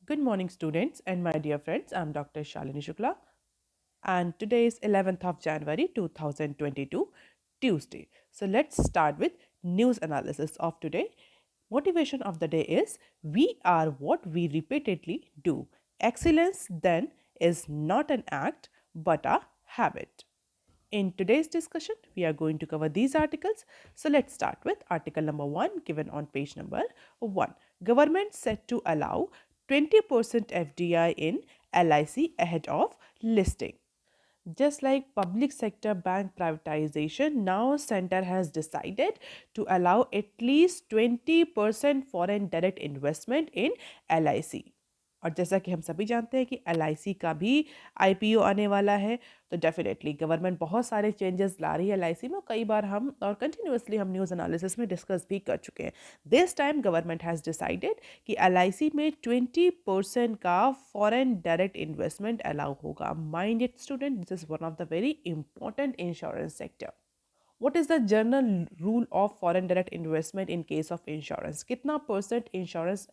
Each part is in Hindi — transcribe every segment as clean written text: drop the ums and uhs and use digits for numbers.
Good morning, students and my dear friends. I'm Dr. Shalini Shukla, and today is 11th of January 2022, Tuesday. So let's start with news analysis of today. Motivation of the day is we are what we repeatedly do. Excellence then is not an act but a habit. In today's discussion, we are going to cover these articles. So let's start with article number 1 given on page number 1. Government set to allow 20% FDI in LIC ahead of listing. Just like public sector bank privatization, now center has decided to allow at least 20% foreign direct investment in LIC. और जैसा कि हम सभी जानते हैं कि LIC का भी IPO आने वाला है, तो डेफिनेटली गवर्नमेंट बहुत सारे चेंजेस ला रही है LIC में। कई बार हम और कंटिन्यूसली हम न्यूज़ एनालिसिस में डिस्कस भी कर चुके हैं। This time government has decided कि LIC में 20% का फॉरेन डायरेक्ट इन्वेस्टमेंट अलाउ होगा। Mind it student, this is one of the very important insurance sector. What is the general rule of foreign direct investment in case of insurance? कितना परसेंट इंश्योरेंस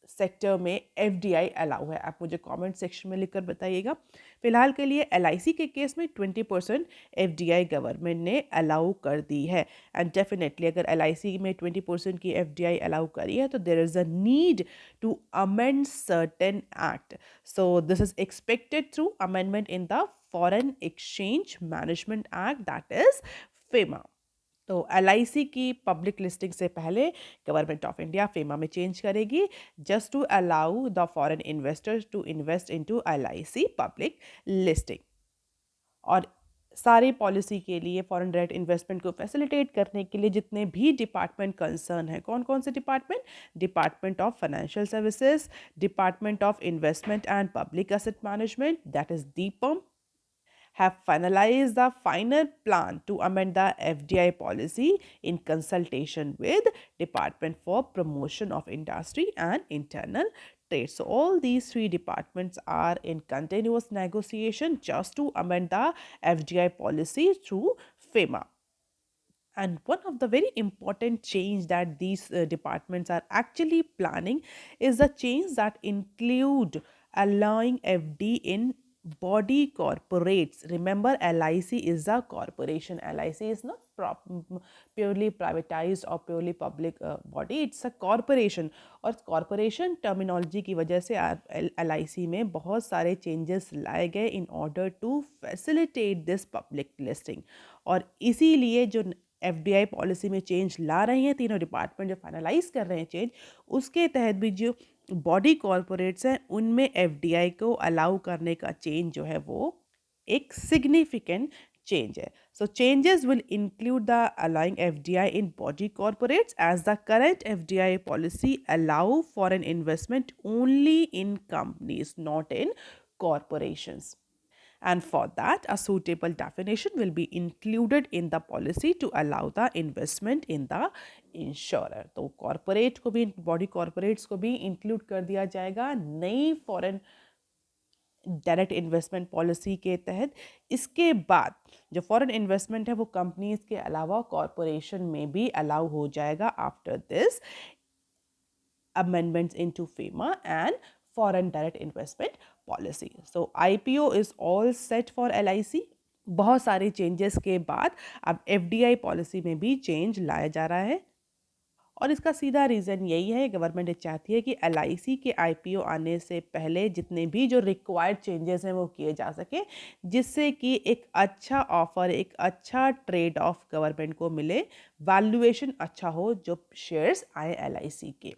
सेक्टर में FDI अलाउ है? आप मुझे कमेंट सेक्शन में लिखकर बताइएगा। फिलहाल के लिए LIC के केस में 20% FDI गवर्नमेंट ने अलाउ कर दी है। एंड डेफिनेटली अगर LIC में 20% की FDI अलाउ करी है तो there is a need to amend certain act. So this is expected through amendment in the foreign exchange management act, that is FEMA। तो LIC की पब्लिक लिस्टिंग से पहले गवर्नमेंट ऑफ इंडिया फेमा में चेंज करेगी just to allow the foreign investors to invest into LIC public listing. और सारी पॉलिसी के लिए फॉरेन डायरेक्ट इन्वेस्टमेंट को फैसिलिटेट करने के लिए जितने भी डिपार्टमेंट कंसर्न है, कौन कौन से department? Department of financial services, department of investment and public asset management, that is DIPAM, have finalized the final plan to amend the FDI policy in consultation with Department for Promotion of Industry and Internal Trade. So all these three departments are in continuous negotiation just to amend the FDI policy through FEMA. And one of the very important change that these departments are actually planning is the change that include allowing FD in body corporates. Remember, LIC is a corporation. LIC is not purely privatized or purely public body. It's a corporation. और corporation terminology की वजह से LIC में बहुत सारे changes लाए गए in order to facilitate this public listing. और इसीलिए जो FDI पॉलिसी में चेंज ला रहे हैं तीनों डिपार्टमेंट, जो फाइनलाइज कर रहे हैं चेंज, उसके तहत भी जो बॉडी कॉरपोरेट्स हैं उनमें FDI को अलाउ करने का चेंज जो है वो एक सिग्निफिकेंट change है. So changes will include the allowing FDI in body corporates, as the current FDI policy allow foreign investment only in companies, not in corporations. And for that, a suitable definition will be included in the policy to allow the investment in the insurer. तो कॉरपोरेट को भी, बॉडी कॉरपोरेट्स को भी इंक्लूड कर दिया जाएगा नई फॉरेन डायरेक्ट इन्वेस्टमेंट पॉलिसी के तहत। इसके बाद जो फॉरेन इन्वेस्टमेंट है वो कंपनीज के अलावा कॉरपोरेशन में भी अलाउ हो जाएगा after this amendments into FEMA and foreign direct investment policy. So IPO is all set for LIC. बहुत सारे चेंजेस के बाद अब FDI पॉलिसी में भी चेंज लाया जा रहा है और इसका सीधा रीज़न यही है, गवर्नमेंट चाहती है कि LIC के IPO आने से पहले जितने भी जो रिक्वायर्ड चेंजेस हैं वो किए जा सके, जिससे कि एक अच्छा ऑफर, एक अच्छा ट्रेड ऑफ गवर्नमेंट को मिले, वैल्यूएशन अच्छा हो जो शेयर्स आए LIC के।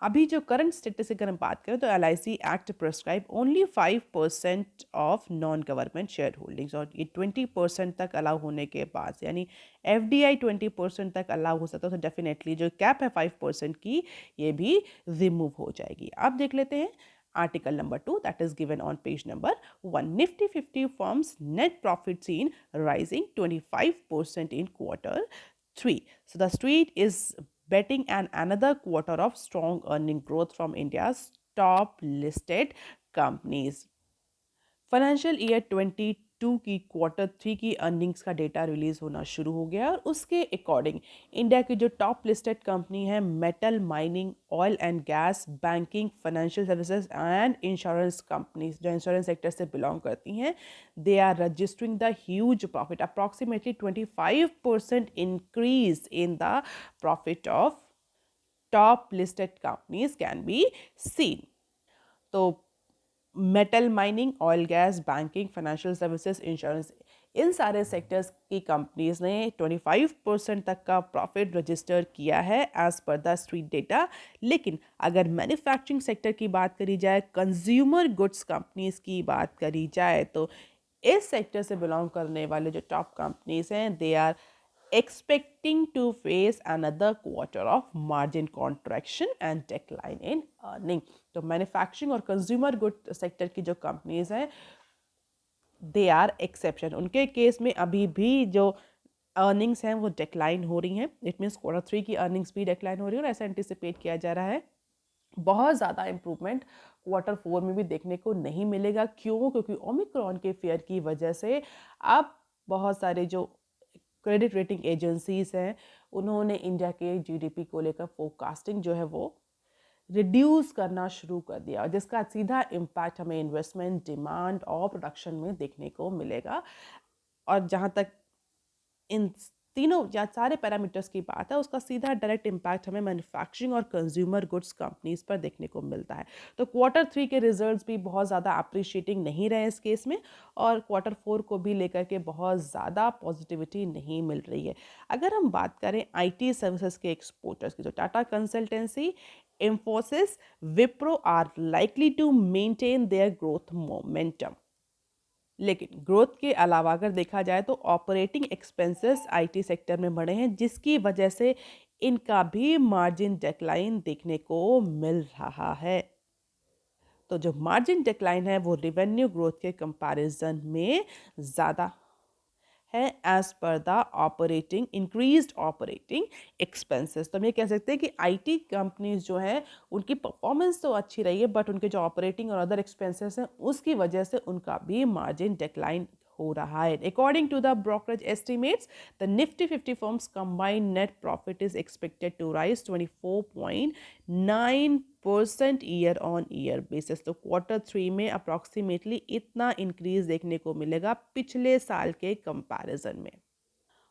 अभी जो करंट स्टेटस की अगर हम बात करें तो LIC act prescribe only 5% of non government share holdings, और ये 20% तक अलाउ होने के बाद, यानी FDI 20% तक अलाउ हो सकता है, तो डेफिनेटली जो कैप है 5% की ये भी रिमूव हो जाएगी। अब देख लेते हैं article number 2, that is given on page number 1. Nifty 50 firms net profit seen rising 25% in quarter 3. So the street is betting on another quarter of strong earning growth from India's top listed companies. Financial year 22 2022 की क्वार्टर 3 की अर्निंग्स का डेटा रिलीज होना शुरू हो गया और उसके अकॉर्डिंग इंडिया की जो टॉप लिस्टेड कंपनी है metal, mining, oil and gas, banking, financial services and insurance companies जो इंश्योरेंस सेक्टर से बिलोंग करती हैं, they are registering the huge profit, approximately 25% increase in the profit of top listed companies can be seen. तो metal, mining, oil gas, banking, financial services, insurance, इन सारे सेक्टर्स की कंपनीज ने 25% तक का प्रॉफिट रजिस्टर किया है as per the street data. लेकिन अगर मैन्युफैक्चरिंग सेक्टर की बात करी जाए, कंज्यूमर गुड्स कंपनीज की बात करी जाए, तो इस सेक्टर से बिलोंग करने वाले जो टॉप कंपनीज हैं, they are expecting to face another quarter of margin contraction and decline in earning. तो मैन्युफैक्चरिंग और कंज्यूमर गुड सेक्टर की जो कंपनीज हैं, दे आर एक्सेप्शन। उनके केस में अभी भी जो अर्निंग्स हैं वो डिक्लाइन हो रही हैं। इट मीन्स क्वार्टर 3 की अर्निंग्स भी डिक्लाइन हो रही है और ऐसा एंटिसिपेट किया जा रहा है बहुत ज़्यादा इम्प्रूवमेंट क्वार्टर 4 में भी देखने को नहीं मिलेगा। क्यों? क्योंकि ओमिक्रॉन के फेयर की वजह से अब बहुत सारे जो क्रेडिट रेटिंग एजेंसीज हैं उन्होंने इंडिया के जीडीपी को लेकर फोरकास्टिंग जो है वो रिड्यूस करना शुरू कर दिया, जिसका सीधा इम्पैक्ट हमें इन्वेस्टमेंट, डिमांड और प्रोडक्शन में देखने को मिलेगा। और जहाँ तक इन तीनों या सारे पैरामीटर्स की बात है, उसका सीधा डायरेक्ट इम्पैक्ट हमें मैन्युफैक्चरिंग और कंज्यूमर गुड्स कंपनीज पर देखने को मिलता है। तो क्वार्टर 3 के रिजल्ट्स भी बहुत ज़्यादा अप्रिशिएटिंग नहीं रहे इस केस में, और क्वार्टर 4 को भी लेकर के बहुत ज़्यादा पॉजिटिविटी नहीं मिल रही है। अगर हम बात करें आईटी सर्विसेज के एक्सपोर्टर्स की, तो Tata consultancy, Infosys, Wipro are likely to maintain their growth momentum. लेकिन ग्रोथ के अलावा अगर देखा जाए तो ऑपरेटिंग एक्सपेंसेस आईटी सेक्टर में बढ़े हैं, जिसकी वजह से इनका भी मार्जिन डिक्लाइन देखने को मिल रहा है। तो जो मार्जिन डिक्लाइन है वो रेवेन्यू ग्रोथ के कंपैरिजन में ज़्यादा है as per the operating increased operating expenses. तो हम ये कह सकते हैं कि आईटी कंपनीज जो हैं उनकी परफॉर्मेंस तो अच्छी रही है, बट उनके जो ऑपरेटिंग और अदर एक्सपेंसेस हैं उसकी वजह से उनका भी मार्जिन डिक्लाइन हो रहा है। According to the brokerage estimates, the Nifty 50 firms combined net profit is expected to rise 24.9% year on year basis. तो क्वार्टर 3 में अप्रॉक्सीमेटली इतना इंक्रीज देखने को मिलेगा पिछले साल के कंपैरिजन में।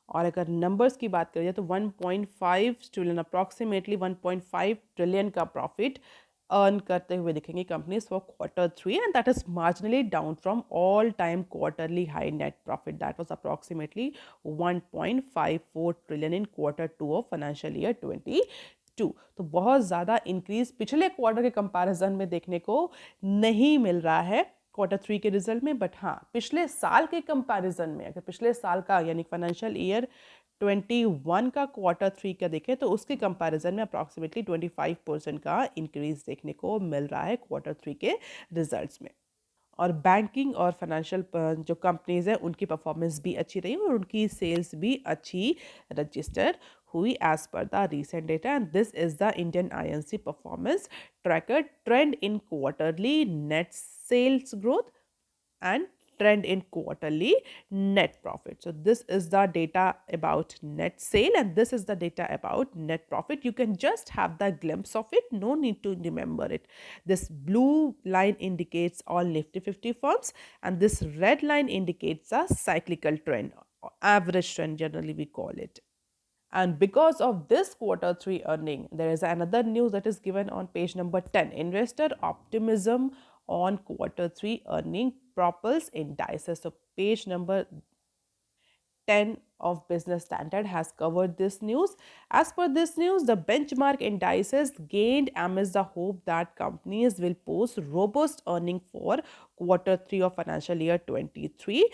और अगर नंबर्स की बात करें तो 1.5 ट्रिलियन, अप्रॉक्सीमेटली 1.5 ट्रिलियन का प्रॉफिट अर्न करते हुए दिखेंगे companies for quarter 3, and that is marginally down from all time quarterly high net profit that was approximately 1.54 trillion in quarter 2 of financial year 22। तो बहुत ज़्यादा इंक्रीज पिछले क्वार्टर के कंपैरिजन में देखने को नहीं मिल रहा है क्वार्टर 3 के रिजल्ट में, बट हाँ पिछले साल के कंपैरिजन में, अगर पिछले साल का यानी फाइनेंशियल ईयर 21 का क्वार्टर 3 का देखें तो उसके कंपैरिजन में अप्रॉक्सीमेटली 25% का इंक्रीज देखने को मिल रहा है क्वार्टर 3 के रिजल्ट्स में। और बैंकिंग और फाइनेंशियल जो कंपनीज हैं उनकी परफॉर्मेंस भी अच्छी रही और उनकी सेल्स भी अच्छी रजिस्टर हुई as per the recent data, and this is the Indian INC performance tracker trend in quarterly net sales growth and trend in quarterly net profit. So this is the data about net sale and this is the data about net profit. You can just have the glimpse of it, no need to remember it. This blue line indicates all Nifty 50 firms and this red line indicates a cyclical trend, average trend generally we call it. And because of this quarter 3 earning, there is another news that is given on page number 10. Investor optimism on quarter 3 earning propels indices. So page number 10 of Business Standard has covered this news. As per this news, the benchmark indices gained amidst the hope that companies will post robust earning for quarter 3 of financial year 23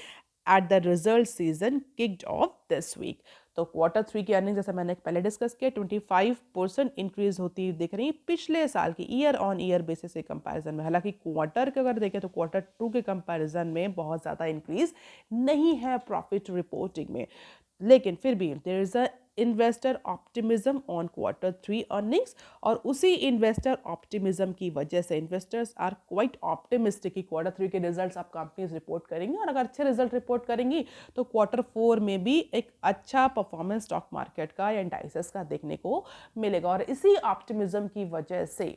at the result season kicked off this week. तो क्वार्टर 3 की अर्निंग जैसे मैंने पहले डिस्कस किया 25% इंक्रीज होती दिख रही पिछले साल की ईयर ऑन ईयर बेसिस के कंपैरिजन में। हालांकि क्वार्टर के अगर देखें तो क्वार्टर 2 के कंपैरिजन में बहुत ज़्यादा इंक्रीज नहीं है प्रॉफिट रिपोर्टिंग में, लेकिन फिर भी there is a investor optimism on quarter 3 earnings और उसी investor optimism की वजह से investors are quite optimistic कि quarter 3 के results आप companies report करेंगी और अगर अच्छे result report करेंगी तो quarter 4 में भी एक अच्छा performance stock market का या indices का देखने को मिलेगा और इसी optimism की वजह से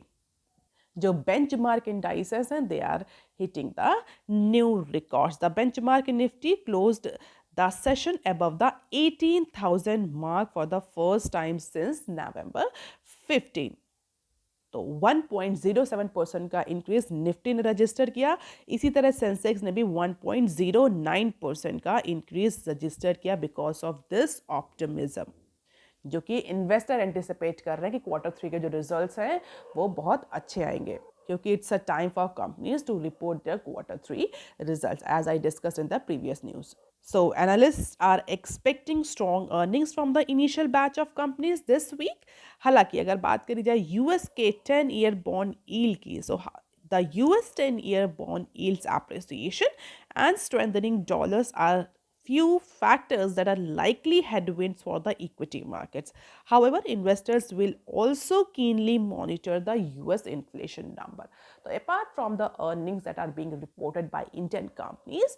जो benchmark indices हैं they are hitting the new records. The benchmark Nifty closed the session above the 18,000 mark for the first time since November 15. तो 1.07% का इंक्रीज निफ्टी ने रजिस्टर किया. इसी तरह सेंसेक्स ने भी 1.09% का इंक्रीज रजिस्टर किया बिकॉज ऑफ दिस ऑप्टिमिज्म, जो कि इन्वेस्टर एंटिसिपेट कर रहे हैं कि क्वार्टर 3 के जो रिजल्ट्स हैं वो बहुत अच्छे आएंगे क्योंकि it's a time for companies to report their quarter 3 results as I discussed in the previous news. So analysts are expecting strong earnings from the initial batch of companies this week. हालांकि अगर बात करी जाए यूएस के 10-year bond yield की, so the US 10-year bond yields appreciation and strengthening dollars are few factors that are likely headwinds for the equity markets. However, investors will also keenly monitor the US inflation number. So apart from the earnings that are being reported by Indian companies,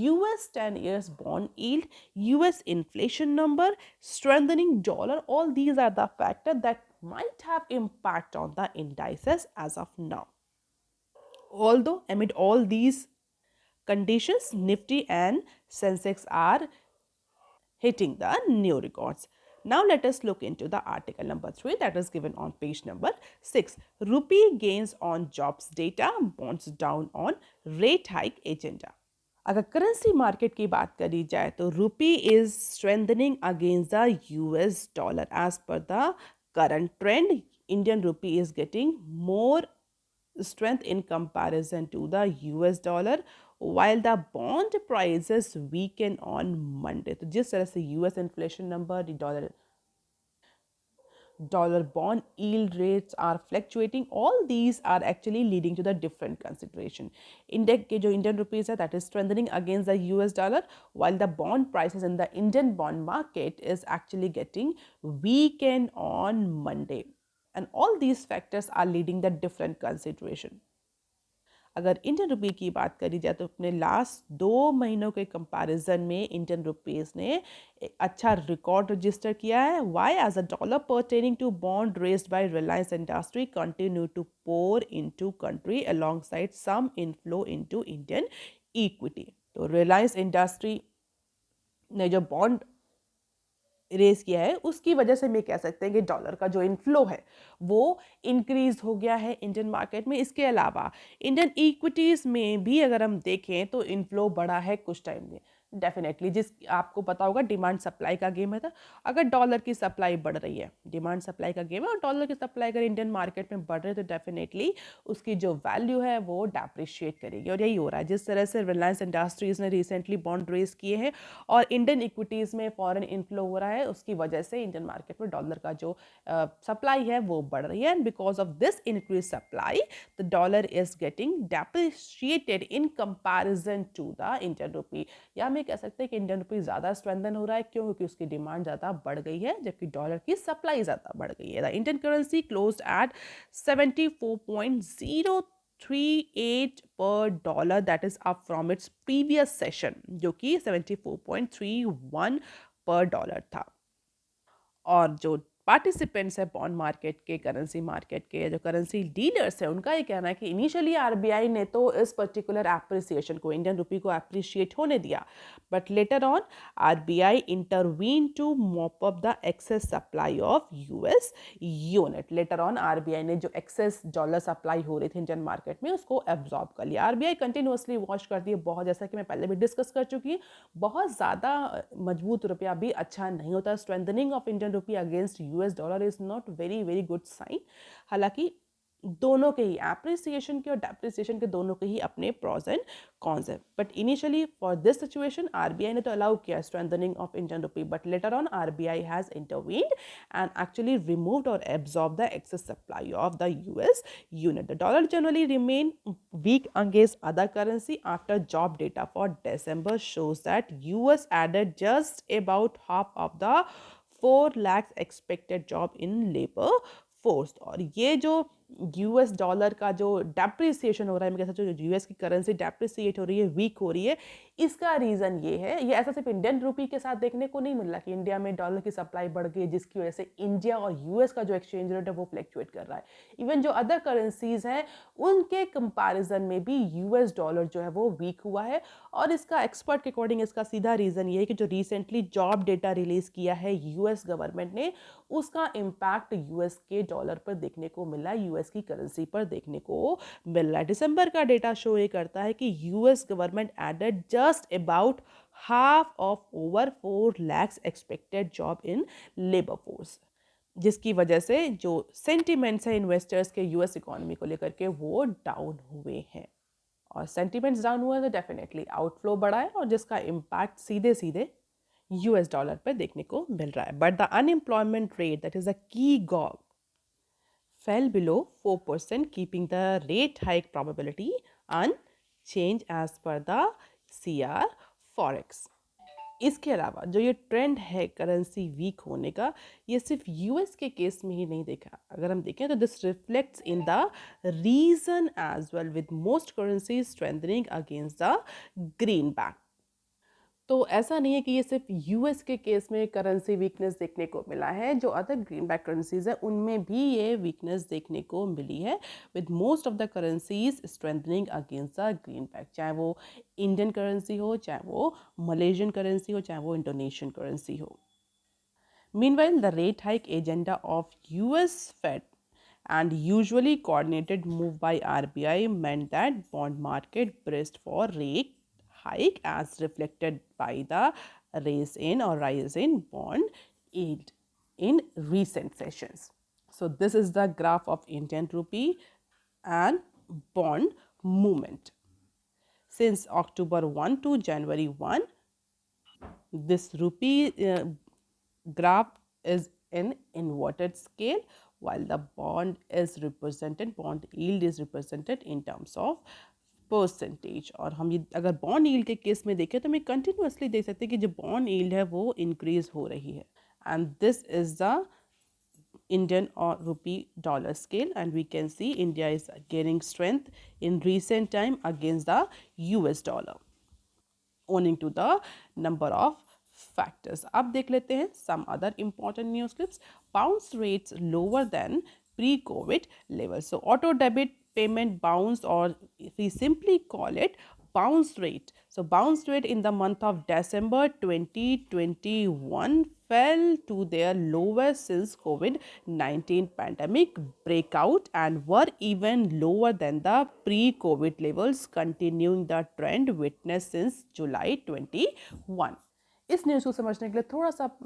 US 10 years bond yield, US inflation number, strengthening dollar, all these are the factors that might have impact on the indices as of now. Although amid all these conditions, Nifty and Sensex are hitting the new records. Now let us look into the article number 3 that is given on page number 6. Rupee gains on jobs data, bonds down on rate hike agenda. अगर करेंसी मार्केट की बात करी जाए तो rupee is strengthening against the US dollar. As per the current trend, Indian rupee is getting more strength in comparison to the US dollar while the bond prices weaken on Monday. तो जिस तरह से US inflation number, dollar bond yield rates are fluctuating, all these are actually leading to the different consideration. Index के जो Indian rupees है that is strengthening against the US dollar while the bond prices in the Indian bond market is actually getting weakened on Monday. And all these factors are leading the different consideration. अगर इंडियन रुपी की बात करी जाए तो अपने लास्ट 2 महीनों के कंपैरिजन में इंडियन रुपीस ने एक अच्छा रिकॉर्ड रजिस्टर किया है. Why as a dollar pertaining to bond raised by Reliance industry continue to pour into country alongside some inflow into Indian equity. तो रिलायंस इंडस्ट्री ने जो बॉन्ड रेज किया है उसकी वजह से मैं कह सकते हैं कि डॉलर का जो इनफ्लो है वो इंक्रीज हो गया है इंडियन मार्केट में. इसके अलावा इंडियन इक्विटीज़ में भी अगर हम देखें तो इनफ्लो बढ़ा है कुछ टाइम में. डेफिनेटली जिस आपको पता होगा डिमांड सप्लाई का गेम है. था अगर डॉलर की सप्लाई बढ़ रही है, डिमांड सप्लाई का गेम है और डॉलर की सप्लाई अगर इंडियन मार्केट में बढ़ रही है तो डेफिनेटली उसकी जो वैल्यू है वो डेप्रिशिएट करेगी. और यही हो रहा है जिस तरह से रिलायंस इंडस्ट्रीज़ ने रिसेंटली बॉन्ड रेज किए हैं और इंडियन इक्विटीज़ में फॉरेन इनफ्लो हो रहा है, उसकी वजह से इंडियन मार्केट में डॉलर का जो सप्लाई है वो बढ़ रही है. And because of this increase supply the dollar is getting depreciated in comparison to the Indian rupee. या कह सकते हैं कि इंडियन रुपी ज़्यादा स्ट्रेंथन हो रहा है. क्यों? क्योंकि उसकी डिमांड ज़्यादा बढ़ गई है जबकि डॉलर की सप्लाई ज़्यादा बढ़ गई है. The Indian currency closed eight 74.038 per dollar, that is up from its previous session जो कि 74.31 per dollar था. और जो पार्टिसिपेंट्स है बॉन्ड मार्केट के, करेंसी मार्केट के, जो करेंसी डीलर्स है, उनका ये कहना है कि इनिशियली आरबीआई ने तो इस पर्टिकुलर एप्रिसिएशन को, इंडियन रुपी को एप्रिशिएट होने दिया, but later on RBI intervene to mop up the excess supply of US unit. Later on RBI ने जो एक्सेस डॉलर सप्लाई हो रही थी इंडियन मार्केट में उसको एब्जॉर्ब कर लिया. आरबीआई कंटिन्यूसली वॉच करती है बहुत, जैसा कि मैं पहले भी डिस्कस कर चुकी हूँ. बहुत ज़्यादा मजबूत रुपया भी अच्छा नहीं होता. Strengthening of Indian rupee against US dollar is not very good sign. हालांकि दोनों के ही एप्रिसिएशन के और डेप्रिसिएशन के दोनों के ही अपने प्रॉज एंड कॉन्स है. But initially for this situation RBI ने तो अलाउ किया strengthening of Indian rupee, but later on RBI has intervened and actually removed और absorb the excess supply of the US unit. The dollar generally remain weak against other currency after job data for December shows that US added just about half of the 4 lakhs expected job in labor force. और ये जो यूएस डॉलर का जो डेप्रिसिएशन हो रहा है, मैं कह सकती हूँ जो यूएस की करेंसी डेप्रिसिएट हो रही है, वीक हो रही है, इसका रीज़न ये है। ये ऐसा सिर्फ इंडियन रूपी के साथ देखने को नहीं मिल रहा कि इंडिया में डॉलर की सप्लाई बढ़ गई जिसकी वजह से इंडिया और यूएस का जो एक्सचेंज रेट है वो फ्लक्चुएट कर रहा है। इवन जो अदर करेंसीज हैं उनके कंपैरिजन में भी यूएस डॉलर जो है वो वीक हुआ है। और इसका एक्सपर्ट के अकॉर्डिंग इसका सीधा रीज़न ये है कि जो रिसेंटली जॉब डेटा रिलीज़ किया है यूएस गवर्नमेंट ने, उसका इम्पैक्ट यूएस के डॉलर पर देखने को मिला, यूएस की करेंसी पर देखने को मिल रहा है। दिसंबर का डेटा शो ये करता है कि US government aided just about half of over 4 lakhs expected job in labour force, जिसकी वजह से जो सेंटिमेंट्स है इन्वेस्टर्स के यूएस इकोनॉमी को लेकर के वो डाउन हुए हैं। और सेंटिमेंट्स डाउन हुआ तो डेफिनेटली आउटफ्लो बढ़ा है और जिसका इम्पैक्ट सीधे सीधे यूएस डॉलर पर देखने को मिल रहा है। But the unemployment rate that is a की Gogh fell below 4%, keeping the rate hike probability unchanged as per the CR Forex। इसके अलावा जो ये ट्रेंड है करेंसी वीक होने का, ये सिर्फ यूएस के केस में ही नहीं देखा। अगर हम देखें तो this reflects in the region as well, with most currency strengthening against the green back. तो ऐसा नहीं है कि ये सिर्फ यूएस के केस में करेंसी वीकनेस देखने को मिला है, जो अदर ग्रीन बैक करेंसीज है उनमें भी ये वीकनेस देखने को मिली है, with most of the currencies strengthening against the green back. चाहे वो इंडियन करेंसी हो, चाहे वो मलेशियन करेंसी हो, चाहे वो इंडोनेशियन करेंसी हो। Meanwhile the rate hike agenda of US Fed and usually coordinated move by RBI meant that bond market braced for rate hike as reflected by the rise in bond yield in recent sessions. So this is the graph of Indian rupee and bond movement since October 1 to January 1. This rupee graph is in inverted scale, while the bond yield is represented in terms of percentage. और हम ये अगर बॉन्ड यील्ड के केस में देखें तो हम कंटिन्यूसली देख सकते हैं कि जो बॉन्ड यील्ड है वो इंक्रीज हो रही है। And this is the Indian और rupee dollar scale, and we can see India is gaining strength in recent time against the US dollar owing to the number of factors। अब देख लेते हैं some other important news clips। Bounce rates lower than pre-COVID levels। So auto debit payment bounce, or if we simply call it bounce rate। So bounce rate in the month of December 2021 fell to their lowest since COVID-19 pandemic breakout and were even lower than the pre-COVID levels, continuing the trend witnessed since July 21। इस न्यूज़ को समझने के लिए थोड़ा सा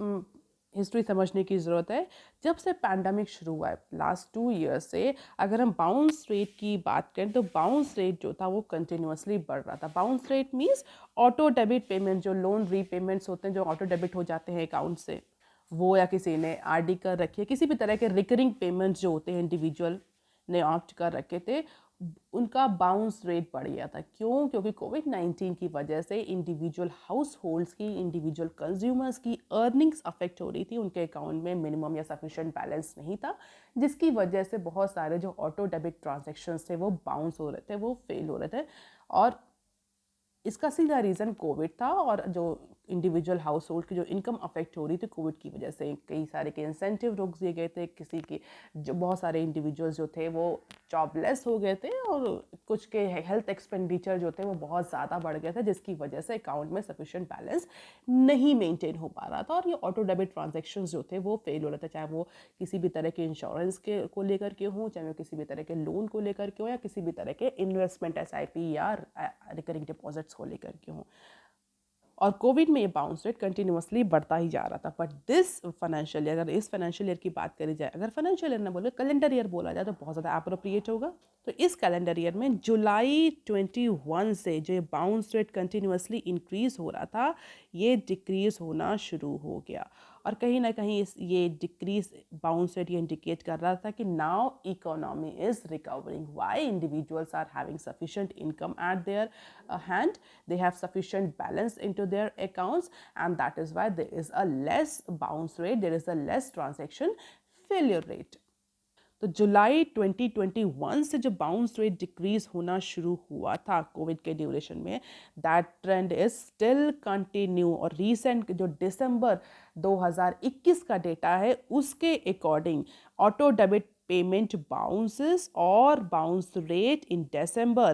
हिस्ट्री समझने की ज़रूरत है। जब से पैंडमिक शुरू हुआ है लास्ट 2 ईयर्स से, अगर हम बाउंस रेट की बात करें तो बाउंस रेट जो था वो कंटिन्यूसली बढ़ रहा था। Bounce rate means auto debit payment, जो लोन रीपेमेंट्स होते हैं जो ऑटो डेबिट हो जाते हैं अकाउंट से, वो या किसी ने आरडी कर रखी है, किसी भी तरह के रिकरिंग पेमेंट्स जो होते हैं इंडिविजुअल ने ऑप्ट कर रखे थे, उनका बाउंस रेट बढ़ गया था। क्यों? क्योंकि कोविड-19 की वजह से इंडिविजुअल हाउस होल्ड्स की, इंडिविजुअल कंज्यूमर्स की अर्निंग्स अफेक्ट हो रही थी, उनके अकाउंट में मिनिमम या सफिशिएंट बैलेंस नहीं था, जिसकी वजह से बहुत सारे जो ऑटो डेबिट ट्रांजैक्शंस थे वो बाउंस हो रहे थे, वो फेल हो रहे थे। और इसका सीधा रीज़न कोविड था, और जो इंडिविजुअल हाउस होल्ड की जो इनकम अफेक्ट हो रही थी कोविड की वजह से, कई सारे के इंसेंटिव रोक दिए गए थे, किसी के जो बहुत सारे इंडिविजुअल्स जो थे वो जॉबलेस हो गए थे, और कुछ के हेल्थ एक्सपेंडिचर जो थे वो बहुत ज़्यादा बढ़ गए थे, जिसकी वजह से अकाउंट में सफिशिएंट बैलेंस नहीं मेंटेन हो पा रहा था, और ये ऑटो डेबिट ट्रांजेक्शंस जो थे वो फेल हो रहे थे, चाहे वो किसी भी तरह के इंश्योरेंस के को लेकर के हों, चाहे वो किसी भी तरह के लोन को लेकर के हो, या किसी भी तरह के इन्वेस्टमेंट SIP या रिकरिंग डिपॉजिट्स को लेकर के हों। और कोविड में ये बाउंस रेट कंटिन्यूसली बढ़ता ही जा रहा था। बट दिस फाइनेंशियल ईयर, अगर इस फाइनेंशियल ईयर की बात करी जाए, अगर फाइनेंशियल ईयर ना बोले कैलेंडर ईयर बोला जाए तो बहुत ज़्यादा अप्रोप्रिएट होगा। तो इस कैलेंडर ईयर में जुलाई 21 से जो बाउंस रेट कंटिन्यूसली इंक्रीज हो रहा था, ये डिक्रीज होना शुरू हो गया। और कहीं ना कहीं ये डिक्रीज बाउंस रेट ये इंडिकेट कर रहा था कि now economy is recovering. Why? Individuals are having sufficient income at their hand, they have sufficient balance into their accounts, and that is why there is a less bounce rate, there is a less transaction failure rate. तो जुलाई 2021 से जो बाउंस रेट डिक्रीज होना शुरू हुआ था कोविड के ड्यूरेशन में, that trend is still continue. और रीसेंट जो दिसंबर 2021 का डेटा है उसके according auto debit payment bounces or bounce rate in December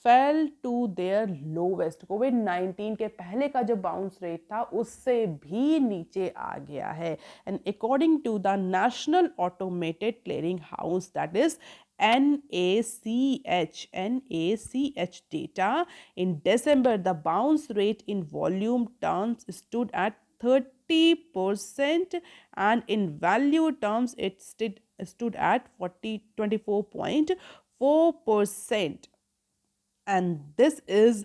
fell to their lowest. COVID-19 के पहले का जो बाउंस रेट था उससे भी नीचे आ गया है. And according to the National Automated Clearing House, that is NACH data, in December the bounce rate in volume terms stood at 30%, and in value terms it stood at 24.4%, and this is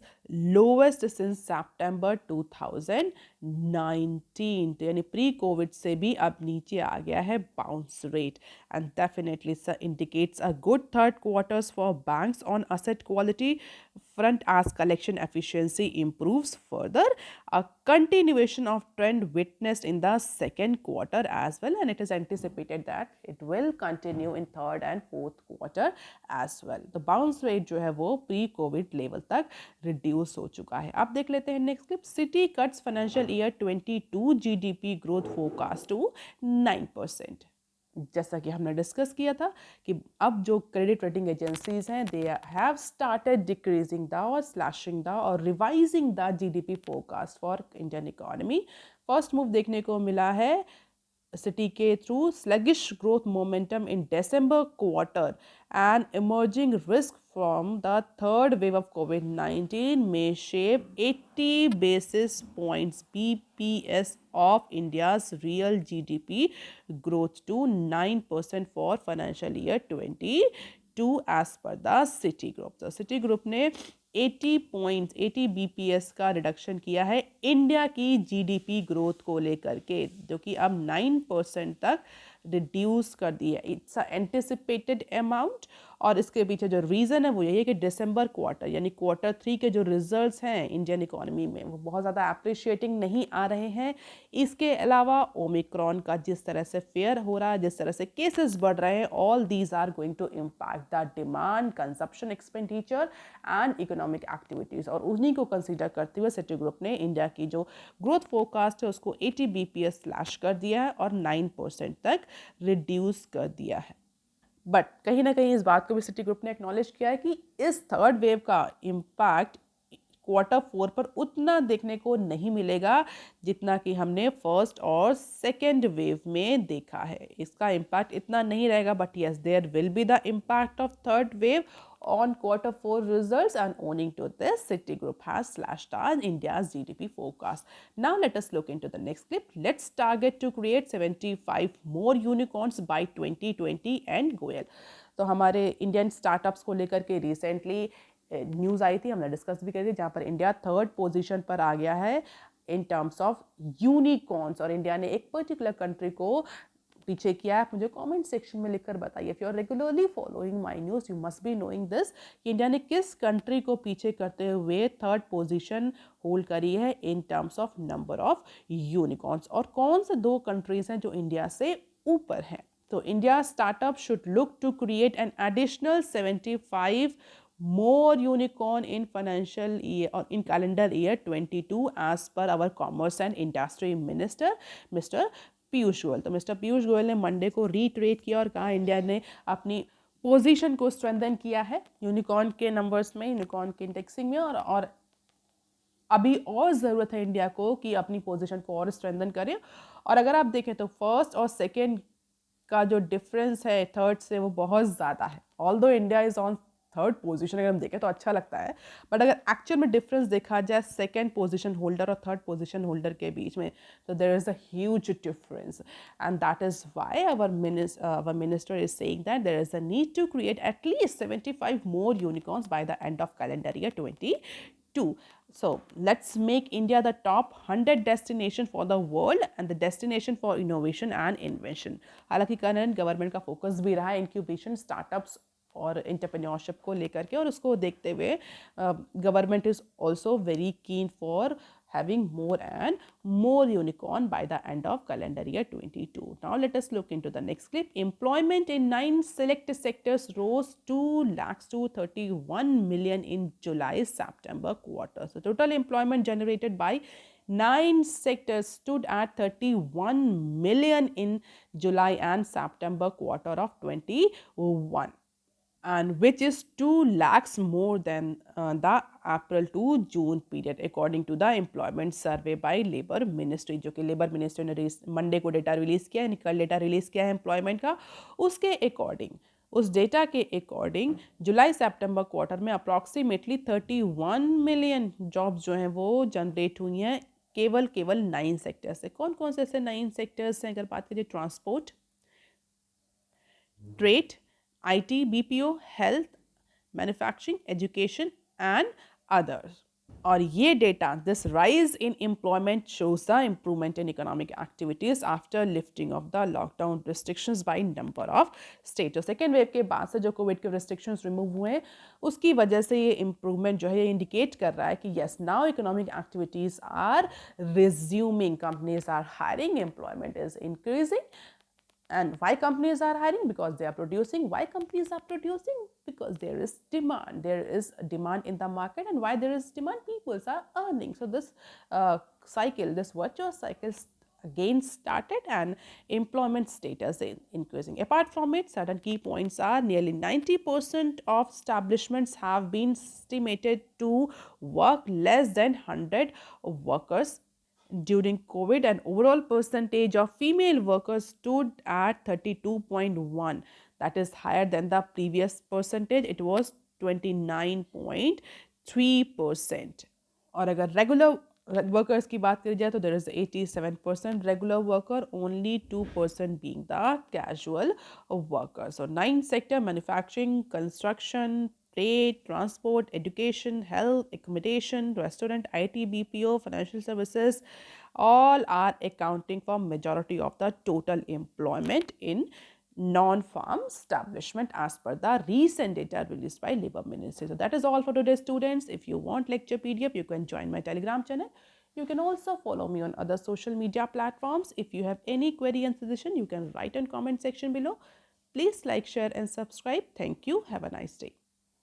lowest since September 2019. तो यानी प्री कोविड से भी अब नीचे आ गया है bounce rate, and definitely indicates a good third quarters for banks on asset quality front as collection efficiency improves further, a continuation of trend witnessed in the second quarter as well, and it is anticipated that it will continue in third and fourth quarter as well. The bounce rate जो है वो प्री कोविड लेवल तक रिड्यूस हो चुका है. अब देख लेते हैं next clip. Citi cuts financial year 22 GDP growth forecast to 9%. जैसा कि हमने डिस्कस किया था कि अब जो क्रेडिट रेटिंग एजेंसीज हैं they have started decreasing the और स्लैशिंग द और revising the GDP forecast for Indian economy. First move देखने को मिला है Citi through sluggish growth momentum in December quarter, and emerging risk from the third wave of COVID-19 may shape 80 basis points BPS of India's real GDP growth to 9% for financial year 22 as per the Citigroup. So Citigroup ने 80 BPS का रिडक्शन किया है इंडिया की जीडीपी ग्रोथ को लेकर के, जो कि अब 9% तक रिड्यूस कर दिया. इट्स अ एंटिसिपेटेड अमाउंट, और इसके पीछे जो रीज़न है वो यही है कि दिसंबर क्वार्टर यानी क्वार्टर 3 के जो रिजल्ट्स हैं इंडियन इकोनॉमी में वो बहुत ज़्यादा अप्रिशिएटिंग नहीं आ रहे हैं. इसके अलावा ओमिक्रॉन का जिस तरह से फेयर हो रहा है, जिस तरह से केसेस बढ़ रहे हैं, all these are going to impact the demand, consumption expenditure and economic activities. और उन्हीं को कंसिडर करते हुए सिटी ग्रुप ने इंडिया की जो ग्रोथ फोरकास्ट है उसको 80 BPS स्लैश कर दिया है और 9% तक रिड्यूस कर दिया है. बट कहीं ना कहीं इस बात को भी सिटी ग्रुप ने एक्नॉलेज किया है कि इस थर्ड वेव का इम्पैक्ट क्वार्टर 4 पर उतना देखने को नहीं मिलेगा जितना कि हमने फर्स्ट और सेकेंड वेव में देखा है. इसका इम्पैक्ट इतना नहीं रहेगा, but yes there will be the impact of third wave on quarter 4 results, and owing to this Citigroup has slashed down India's GDP forecast. Now let us look into the next clip. Let's target to create 75 more unicorns by 2020 and Goel. तो हमारे इंडियन स्टार्टअप्स को लेकर के रिसेंटली न्यूज़ आई थी, हमने डिस्कस भी करी थी, जहाँ पर इंडिया थर्ड पोजीशन पर आ गया है इन टर्म्स ऑफ यूनिकॉर्न्स, और इंडिया ने एक पर्टिकुलर कंट्री को पीछे किया है. आप मुझे कमेंट सेक्शन में लिखकर बताइए. If you are regularly following my news you must be knowing this कि इंडिया ने किस कंट्री को पीछे करते हुए थर्ड पोजीशन होल्ड करी है in terms of number of unicorns, और कौन से दो कंट्रीज हैं जो इंडिया से ऊपर हैं. तो India startup should look to create an additional 75 more unicorn in financial year or in calendar year 22 as per our commerce and industry minister Mr. Piyush Goyal. तो मिस्टर पीयूष गोयल ने मंडे को रीट्रेट किया और कहा इंडिया ने अपनी पोजीशन को स्ट्रेंथन किया है यूनिकॉर्न के नंबर्स में, यूनिकॉर्न के इंडेक्सिंग में, और अभी और ज़रूरत है इंडिया को कि अपनी पोजीशन को और स्ट्रेंथन करें. और अगर आप देखें तो फर्स्ट और सेकेंड का जो डिफरेंस है थर्ड से वो बहुत ज़्यादा है. Although India is on third position अगर हम देखें तो अच्छा लगता है, बट अगर एक्चुअल में डिफरेंस देखा जाए सेकेंड पोजीशन होल्डर और थर्ड पोजीशन होल्डर के बीच में, तो there is a huge difference, and that is why our minister is saying that there is a need to create at least 75 more unicorns by the end of calendar year 2020. 2022. So let's make India the top 100 destination for the world and the destination for innovation and invention. हालांकि करंट गवर्नमेंट का फोकस भी रहा है इंक्यूबेशन स्टार्टअप्स और इंटरप्रेन्योरशिप को लेकर के, और उसको देखते हुए government is also very keen for having more and more unicorn by the end of calendar year 22. Now let us look into the next clip. Employment in 9 select sectors rose 2 lakhs to 31 million in July-September quarter. So total employment generated by 9 sectors stood at 31 million in July and September quarter of 21, and which is 2 lakhs more than the April to June period according to the employment survey by Labour Ministry, जो कि लेबर मिनिस्ट्री ने मंडे को डेटा रिलीज किया है, कल डेटा रिलीज किया है एम्प्लॉयमेंट का। उसके अकॉर्डिंग, उस डेटा के अकॉर्डिंग जुलाई सितंबर क्वार्टर में अप्रॉक्सीमेटली 31 मिलियन जॉब्स जो हैं वो जनरेट हुई हैं केवल 9 सेक्टर से। कौन कौन से ऐसे 9 सेक्टर्स हैं? अगर बात करिए transport, trade, IT, BPO, health, manufacturing, education and others. और ये data, this rise in employment shows the improvement in economic activities after lifting of the lockdown restrictions by number of state. तो सेकेंड वेव के बाद से जो कोविड के रिस्ट्रिक्शंस रिमूव हुए हैं उसकी वजह से ये इम्प्रूवमेंट जो है ये इंडिकेट कर रहा है कि yes, now economic activities are resuming, companies are hiring, employment is increasing. And why companies are hiring? Because they are producing. Why companies are producing? Because there is demand. There is demand in the market, and why there is demand? People are earning. So this cycle, this virtuous cycle again started, and employment status is increasing. Apart from it, certain key points are nearly 90% of establishments have been estimated to work less than 100 workers during COVID, and overall percentage of female workers stood at 32.1. That is higher than the previous percentage. It was 29.3%. और अगर रेगुलर वर्कर्स की बात करी जाए तो there is 87% regular worker, only 2% being the casual worker. So 9 sector, manufacturing, construction, trade, transport, education, health, accommodation, restaurant, IT, BPO, financial services, all are accounting for majority of the total employment in non-farm establishment as per the recent data released by Labour Ministry. So that is all for today, students. If you want lecture PDF, you can join my Telegram channel. You can also follow me on other social media platforms. If you have any query and suggestion, you can write in comment section below. Please like, share and subscribe. Thank you. Have a nice day.